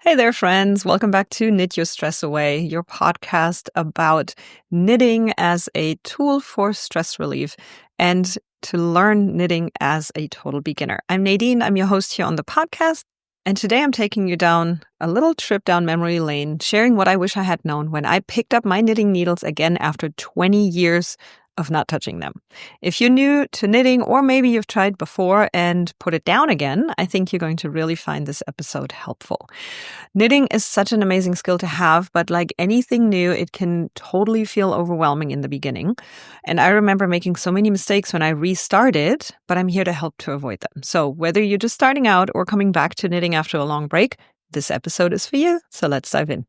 Hey there, friends. Welcome back to Knit Your Stress Away, your podcast about knitting as a tool for stress relief and to learn knitting as a total beginner. I'm Nadine. I'm your host here on the podcast. And today I'm taking you down a little trip down memory lane, sharing what I wish I had known when I picked up my knitting needles again after 20 years of not touching them. If you're new to knitting, or maybe you've tried before and put it down again, I think you're going to really find this episode helpful. Knitting is such an amazing skill to have, but like anything new, it can totally feel overwhelming in the beginning. And I remember making so many mistakes when I restarted, but I'm here to help to avoid them. So whether you're just starting out or coming back to knitting after a long break, this episode is for you. So let's dive in.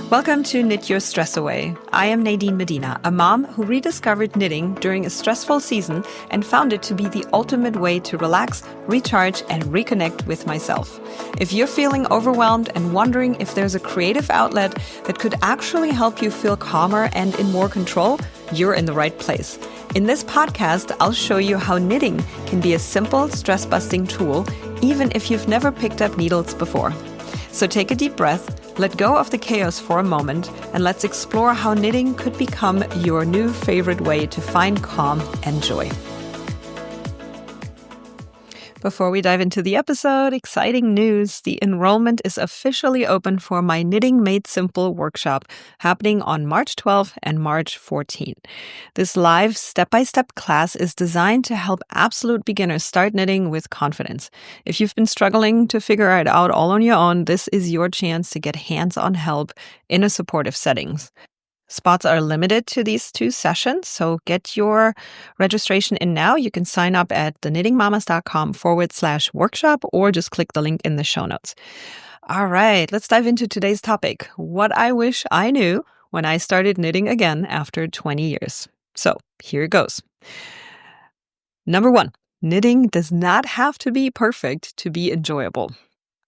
Welcome to Knit Your Stress Away. I am Nadine Medina, a mom who rediscovered knitting during a stressful season and found it to be the ultimate way to relax, recharge, and reconnect with myself. If you're feeling overwhelmed and wondering if there's a creative outlet that could actually help you feel calmer and in more control, you're in the right place. In this podcast, I'll show you how knitting can be a simple stress-busting tool, even if you've never picked up needles before. So take a deep breath, let go of the chaos for a moment, and let's explore how knitting could become your new favorite way to find calm and joy. Before we dive into the episode, exciting news. The enrollment is officially open for my Knitting Made Simple workshop happening on March 12th and March 14th. This live step-by-step class is designed to help absolute beginners start knitting with confidence. If you've been struggling to figure it out all on your own, this is your chance to get hands-on help in a supportive settings. Spots are limited to these 2 sessions, so get your registration in now. You can sign up at theknittingmamas.com/workshop or just click the link in the show notes. All right, let's dive into today's topic, what I wish I knew when I started knitting again after 20 years. So here it goes. Number 1, knitting does not have to be perfect to be enjoyable.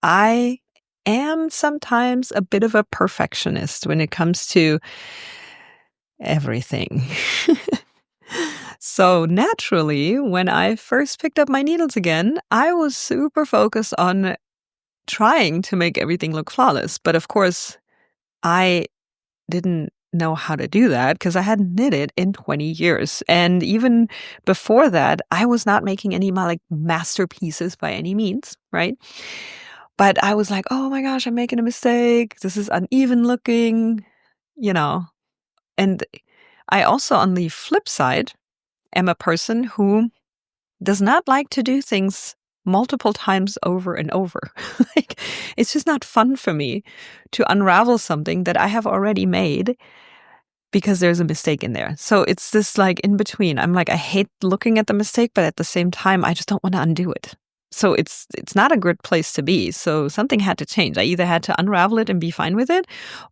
I am sometimes a bit of a perfectionist when it comes to everything. So naturally, when I first picked up my needles again, I was super focused on trying to make everything look flawless. But of course, I didn't know how to do that because I hadn't knitted in 20 years. And even before that, I was not making any masterpieces by any means, right? But I was like, oh my gosh, I'm making a mistake. This is uneven looking, And I also, on the flip side, am a person who does not like to do things multiple times over and over. It's just not fun for me to unravel something that I have already made because there's a mistake in there. So it's this in between. I'm I hate looking at the mistake, but at the same time, I just don't want to undo it. So it's not a good place to be. So something had to change. I either had to unravel it and be fine with it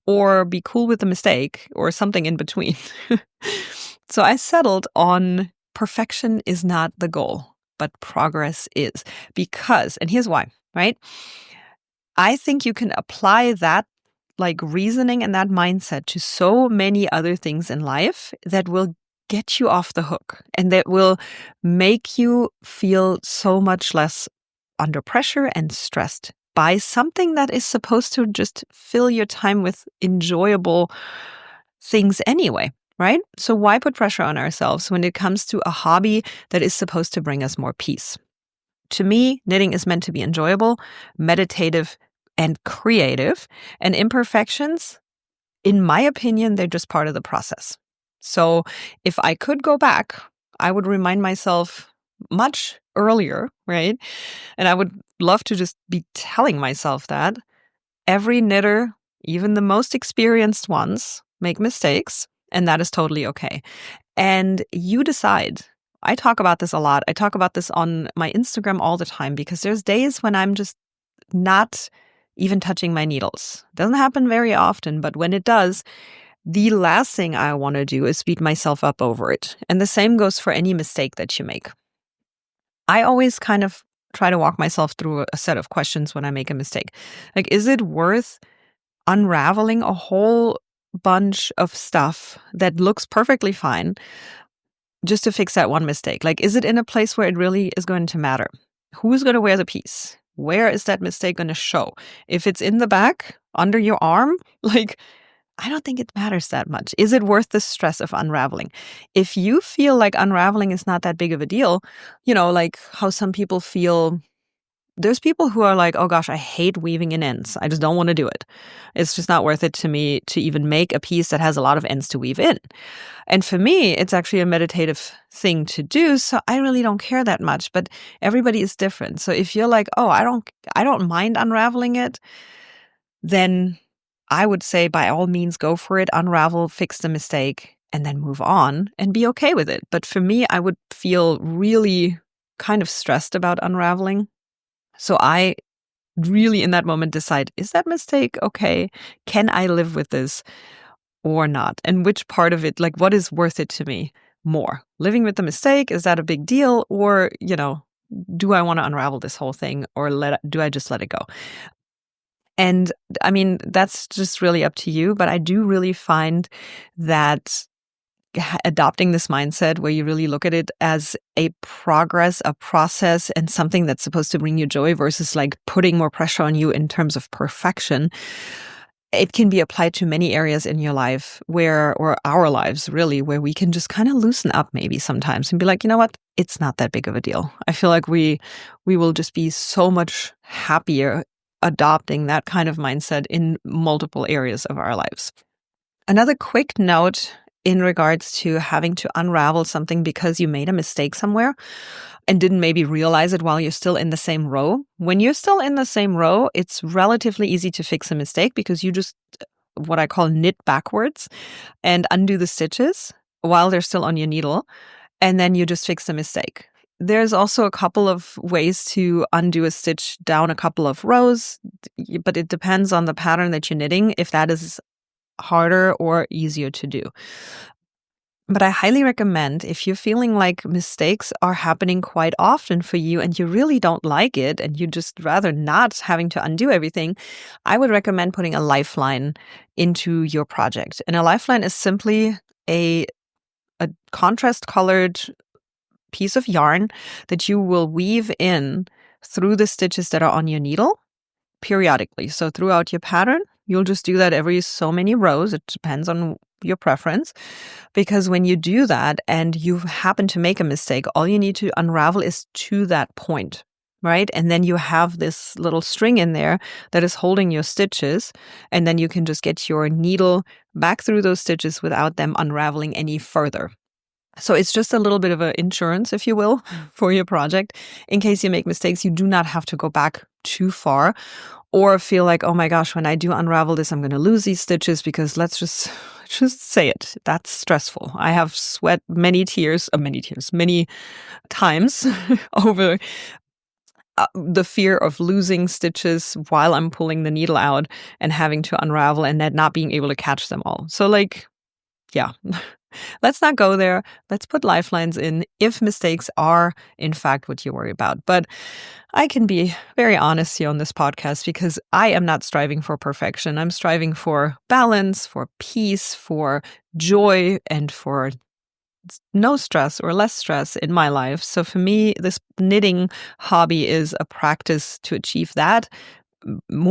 or be cool with the mistake or something in between. So I settled on perfection is not the goal, but progress is. Because, and here's why, right? I think you can apply that reasoning and that mindset to so many other things in life that will get you off the hook and that will make you feel so much less under pressure and stressed by something that is supposed to just fill your time with enjoyable things anyway, right? So why put pressure on ourselves when it comes to a hobby that is supposed to bring us more peace? To me, knitting is meant to be enjoyable, meditative, and creative, and imperfections, in my opinion, they're just part of the process. So if I could go back, I would remind myself much earlier, right? And I would love to just be telling myself that every knitter, even the most experienced ones, make mistakes, and that is totally okay. And you decide. I talk about this a lot. I talk about this on my Instagram all the time because there's days when I'm just not even touching my needles. Doesn't happen very often, but when it does, the last thing I want to do is beat myself up over it. And the same goes for any mistake that you make. I always kind of try to walk myself through a set of questions when I make a mistake. Is it worth unraveling a whole bunch of stuff that looks perfectly fine just to fix that one mistake? Is it in a place where it really is going to matter? Who's going to wear the piece? where is that mistake going to show? If it's in the back, under your arm, like, I don't think it matters that much. Is it worth the stress of unraveling? If you feel like unraveling is not that big of a deal, like how some people feel. There's people who are like, oh gosh, I hate weaving in ends. I just don't want to do it. It's just not worth it to me to even make a piece that has a lot of ends to weave in. And for me, it's actually a meditative thing to do. So I really don't care that much, but everybody is different. So if you're like, oh, I don't mind unraveling it, then I would say by all means, go for it, unravel, fix the mistake, and then move on and be okay with it. But for me, I would feel really kind of stressed about unraveling. So I really in that moment decide, is that mistake okay? Can I live with this or not? And which part of it, like what is worth it to me more? Living with the mistake, is that a big deal? Or, do I want to unravel this whole thing or do I just let it go? And I mean, that's just really up to you. But I do really find that adopting this mindset where you really look at it as a progress, a process, and something that's supposed to bring you joy versus like putting more pressure on you in terms of perfection, it can be applied to many areas in your life or our lives really, where we can just kind of loosen up maybe sometimes and be like, you know what? It's not that big of a deal. I feel like we will just be so much happier adopting that kind of mindset in multiple areas of our lives. Another quick note in regards to having to unravel something because you made a mistake somewhere and didn't maybe realize it while you're still in the same row. When you're still in the same row, it's relatively easy to fix a mistake because you just, what I call knit backwards and undo the stitches while they're still on your needle. And then you just fix the mistake. There's also a couple of ways to undo a stitch down a couple of rows, but it depends on the pattern that you're knitting, if that is harder or easier to do. But I highly recommend, if you're feeling like mistakes are happening quite often for you and you really don't like it and you just rather not having to undo everything, I would recommend putting a lifeline into your project. And a lifeline is simply a contrast colored piece of yarn that you will weave in through the stitches that are on your needle periodically. So throughout your pattern, you'll just do that every so many rows. It depends on your preference. Because when you do that and you happen to make a mistake, all you need to unravel is to that point, right? And then you have this little string in there that is holding your stitches. And then you can just get your needle back through those stitches without them unraveling any further. So it's just a little bit of an insurance, if you will, for your project. In case you make mistakes, you do not have to go back too far or feel like, oh my gosh, when I do unravel this, I'm going to lose these stitches because let's just say it. That's stressful. I have sweat many times over the fear of losing stitches while I'm pulling the needle out and having to unravel and then not being able to catch them all. So yeah. Let's not go there. Let's put lifelines in if mistakes are, in fact, what you worry about. But I can be very honest here on this podcast because I am not striving for perfection. I'm striving for balance, for peace, for joy, and for no stress or less stress in my life. So for me, this knitting hobby is a practice to achieve that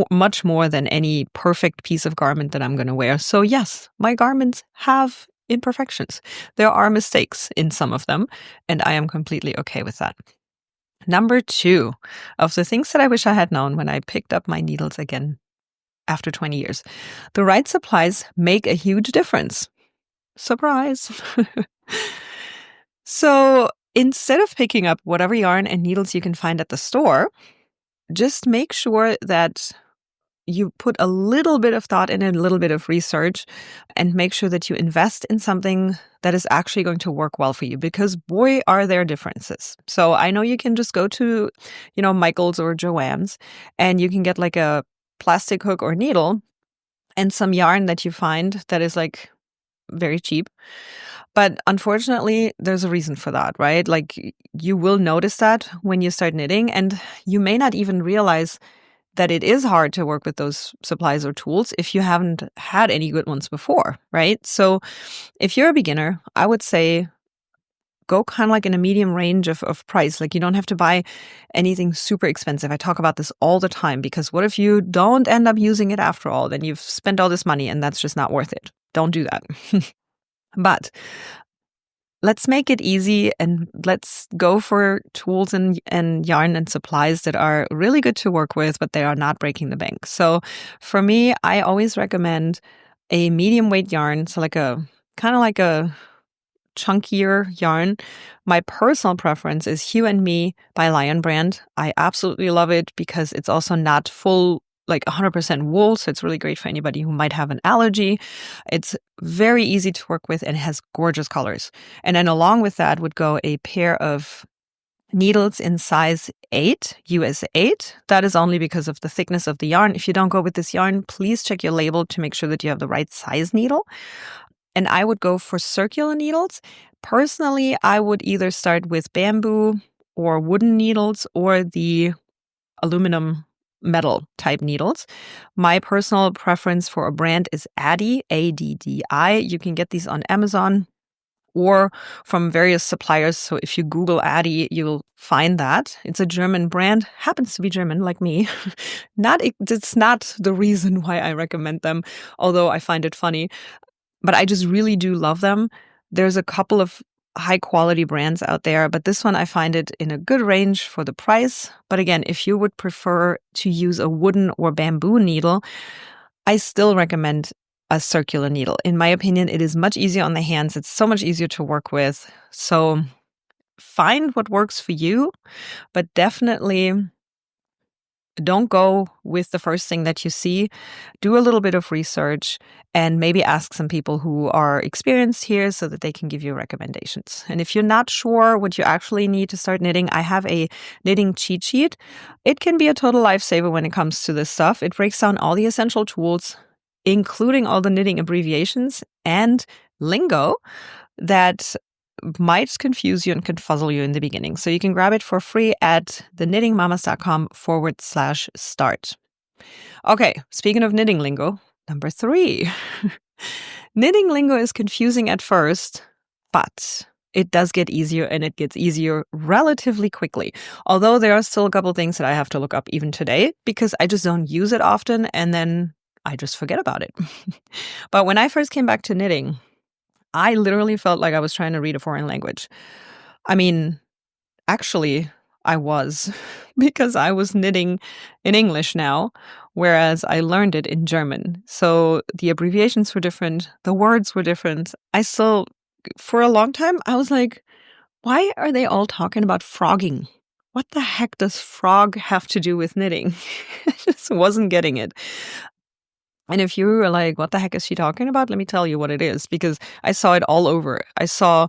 much more than any perfect piece of garment that I'm going to wear. So yes, my garments have imperfections. There are mistakes in some of them, and I am completely okay with that. Number 2 of the things that I wish I had known when I picked up my needles again after 20 years. The right supplies make a huge difference. Surprise. So instead of picking up whatever yarn and needles you can find at the store, just make sure that you put a little bit of thought in it, a little bit of research, and make sure that you invest in something that is actually going to work well for you, because boy, are there differences. So I know you can just go to, Michael's or Joann's, and you can get like a plastic hook or needle and some yarn that you find that is like very cheap. But unfortunately, there's a reason for that, right? Like you will notice that when you start knitting, and you may not even realize that it is hard to work with those supplies or tools if you haven't had any good ones before, right? So if you're a beginner, I would say go kind of like in a medium range of price. Like, you don't have to buy anything super expensive. I talk about this all the time, because what if you don't end up using it after all? Then you've spent all this money and that's just not worth it. Don't do that. But let's make it easy, and let's go for tools and yarn and supplies that are really good to work with, but they are not breaking the bank. So for me, I always recommend a medium weight yarn. So like a kind of like a chunkier yarn. My personal preference is Hue and Me by Lion Brand. I absolutely love it because it's also not full, like 100% wool, so it's really great for anybody who might have an allergy. It's very easy to work with and has gorgeous colors. And then along with that would go a pair of needles in size 8, US 8. That is only because of the thickness of the yarn. If you don't go with this yarn, please check your label to make sure that you have the right size needle. And I would go for circular needles. Personally, I would either start with bamboo or wooden needles or the aluminum metal type needles. My personal preference for a brand is Addi, A-D-D-I. You can get these on Amazon or from various suppliers. So if you Google Addi, you'll find that. It's a German brand, happens to be German like me. It's not the reason why I recommend them, although I find it funny. But I just really do love them. There's a couple of high quality brands out there, but this one I find it in a good range for the price. But again, if you would prefer to use a wooden or bamboo needle, I still recommend a circular needle. In my opinion, it is much easier on the hands. It's so much easier to work with. So find what works for you, but definitely don't go with the first thing that you see. Do a little bit of research and maybe ask some people who are experienced here so that they can give you recommendations. And if you're not sure what you actually need to start knitting, I have a knitting cheat sheet. It can be a total lifesaver when it comes to this stuff. It breaks down all the essential tools, including all the knitting abbreviations and lingo that might confuse you and confuzzle you in the beginning. So you can grab it for free at theknittingmamas.com/start. Okay, speaking of knitting lingo, number 3. Knitting lingo is confusing at first, but it does get easier, and it gets easier relatively quickly. Although there are still a couple things that I have to look up even today because I just don't use it often and then I just forget about it. But when I first came back to knitting, I literally felt like I was trying to read a foreign language. I mean, actually, I was, because I was knitting in English now, whereas I learned it in German. So the abbreviations were different, the words were different. For a long time, I was like, why are they all talking about frogging? What the heck does frog have to do with knitting? I just wasn't getting it. And if you were like, what the heck is she talking about? Let me tell you what it is, because I saw it all over. I saw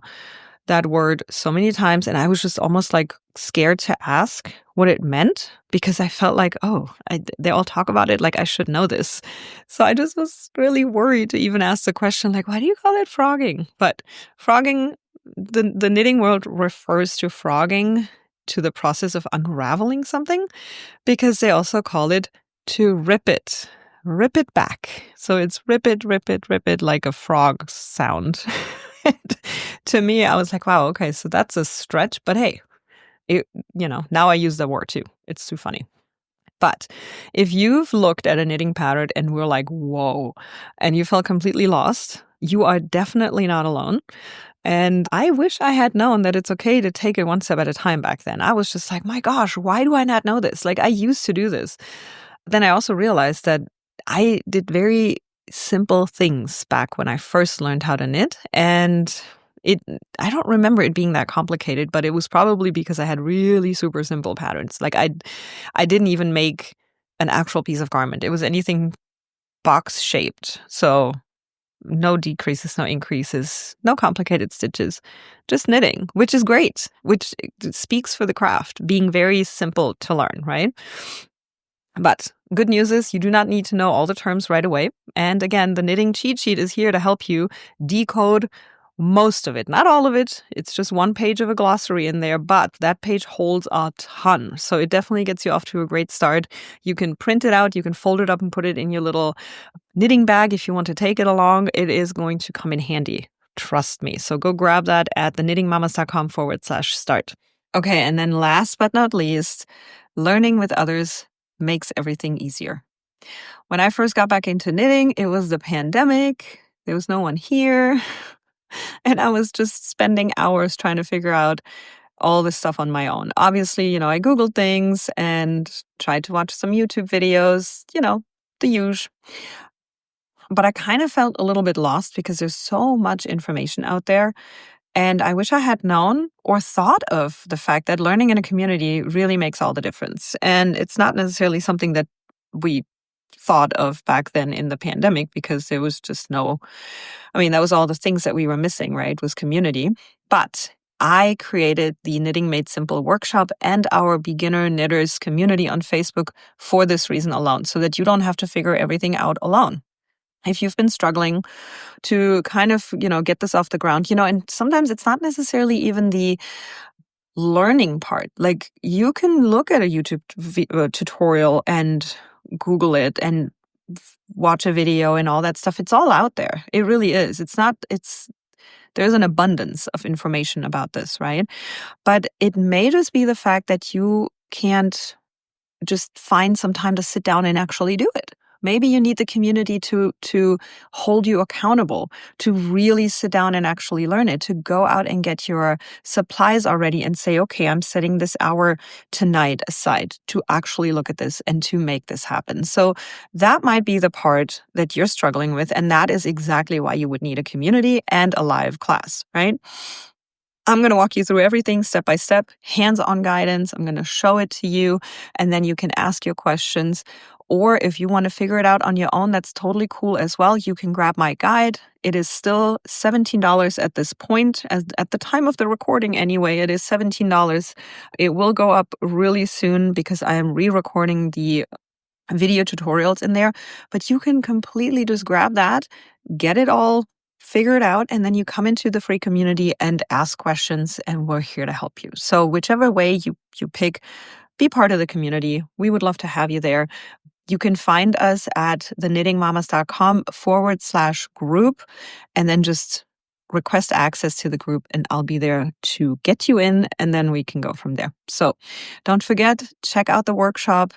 that word so many times and I was just almost like scared to ask what it meant because I felt like, they all talk about it like I should know this. So I just was really worried to even ask the question, like, why do you call it frogging? But frogging, the knitting world refers to frogging to the process of unraveling something because they also call it to rip it back. So it's rip it, like a frog sound. To me, I was like, wow, okay, so that's a stretch. But hey, now I use the word too. It's too funny. But if you've looked at a knitting pattern and were like, whoa, and you felt completely lost, you are definitely not alone. And I wish I had known that it's okay to take it one step at a time back then. I was just like, my gosh, why do I not know this? Like, I used to do this. Then I also realized that I did very simple things back when I first learned how to knit. And I don't remember it being that complicated, but it was probably because I had really super simple patterns. Like I didn't even make an actual piece of garment. It was anything box shaped. So no decreases, no increases, no complicated stitches, just knitting, which is great, which speaks for the craft, being very simple to learn, right? But good news is you do not need to know all the terms right away. And again, the knitting cheat sheet is here to help you decode most of it, not all of it. It's just one page of a glossary in there, but that page holds a ton. So it definitely gets you off to a great start. You can print it out, you can fold it up and put it in your little knitting bag if you want to take it along. It is going to come in handy. Trust me. So go grab that at theknittingmamas.com/start. Okay, and then last but not least, learning with others makes everything easier. When I first got back into knitting, it was the pandemic. There was no one here. And I was just spending hours trying to figure out all this stuff on my own. Obviously, I Googled things and tried to watch some YouTube videos, the usual. But I kind of felt a little bit lost because there's so much information out there. And I wish I had known or thought of the fact that learning in a community really makes all the difference. And it's not necessarily something that we thought of back then in the pandemic because there was just that was all the things that we were missing, right? Was community. But I created the Knitting Made Simple workshop and our beginner knitters community on Facebook for this reason alone, so that you don't have to figure everything out alone. If you've been struggling to kind of, get this off the ground, and sometimes it's not necessarily even the learning part. Like you can look at a YouTube tutorial and Google it and watch a video and all that stuff. It's all out there. It really is. There's an abundance of information about this, right? But it may just be the fact that you can't just find some time to sit down and actually do it. Maybe you need the community to hold you accountable, to really sit down and actually learn it, to go out and get your supplies already and say, okay, I'm setting this hour tonight aside to actually look at this and to make this happen. So that might be the part that you're struggling with. And that is exactly why you would need a community and a live class, right? I'm going to walk you through everything step by step, hands-on guidance. I'm going to show it to you, and then you can ask your questions. Or if you want to figure it out on your own, that's totally cool as well. You can grab my guide. It is still $17 at this point. At the time of the recording anyway, it is $17. It will go up really soon because I am re-recording the video tutorials in there. But you can completely just grab that, get it all figure it out, and then you come into the free community and ask questions, and we're here to help you. So whichever way you pick, be part of the community. We would love to have you there. You can find us at theknittingmamas.com/group, and then just request access to the group, and I'll be there to get you in, and then we can go from there. So don't forget, check out the workshop,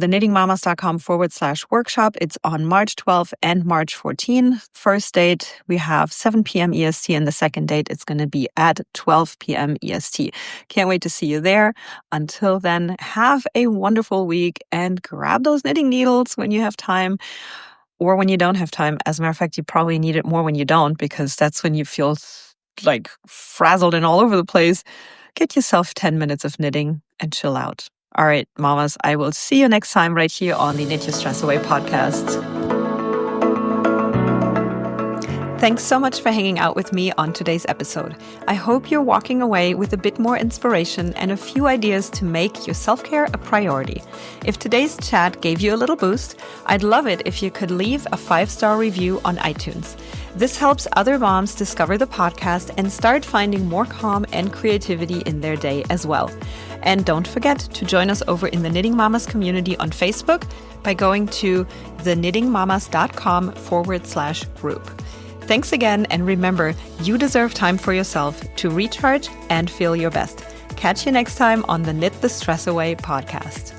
theknittingmamas.com/workshop. It's on March 12th and March 14th. First date, we have 7 p.m. EST, and the second date, it's going to be at 12 p.m. EST. Can't wait to see you there. Until then, have a wonderful week and grab those knitting needles when you have time or when you don't have time. As a matter of fact, you probably need it more when you don't, because that's when you feel like frazzled and all over the place. Get yourself 10 minutes of knitting and chill out. All right, mamas, I will see you next time right here on the Knit Your Stress Away podcast. Thanks so much for hanging out with me on today's episode. I hope you're walking away with a bit more inspiration and a few ideas to make your self-care a priority. If today's chat gave you a little boost, I'd love it if you could leave a 5-star review on iTunes. This helps other moms discover the podcast and start finding more calm and creativity in their day as well. And don't forget to join us over in the Knitting Mamas community on Facebook by going to theknittingmamas.com/group. Thanks again, and remember, you deserve time for yourself to recharge and feel your best. Catch you next time on the Knit the Stress Away podcast.